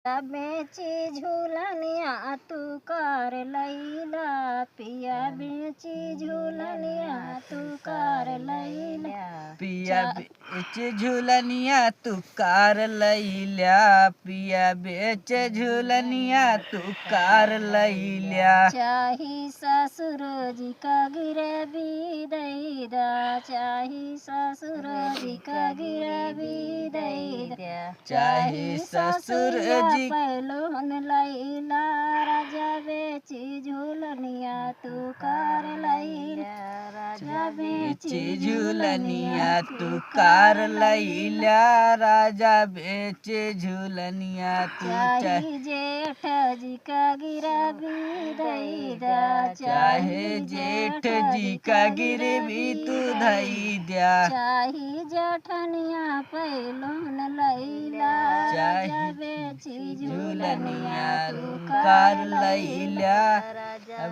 बेची झूलनिया तू कर लैला, पिया बेची झूलनिया तू कर लैला। पिया बेच झूलनिया तू कार लैल्या, पिया बेच झूलनिया तू कार लैल्या। चाही ससुर जी का गिरवी दई दा, चाही ससुर जी का गिरवी दई दा। चाही ससुर जी पैलोन लैला, राजा बेची झूलनिया तू कर लैला, राजा बेची झूलनिया तू कार लैल्या, राजा बेच झूलनिया तू। चाही जेठ जी का गिरवी दई दा, चाहे जेठ जी का गिरवी तू धई द्या। चाही जेठनिया पैलोन लैला, राजा बेची झूलनिया तू कार लैल्या,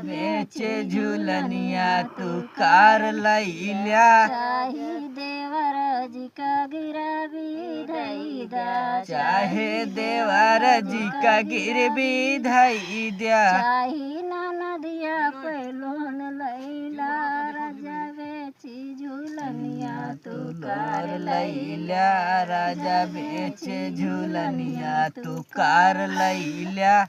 बेच झूलनिया तू कार लैल्या। चाही देवर जी का गिरवी धई दा, चाहे देवर जी का गिरवी धई द्या। चाही ननदिया पैलोन लैला, राजा बेची झूलनिया तू कर लैल्या, राजा बेच झूलनिया तू कार लैल्या।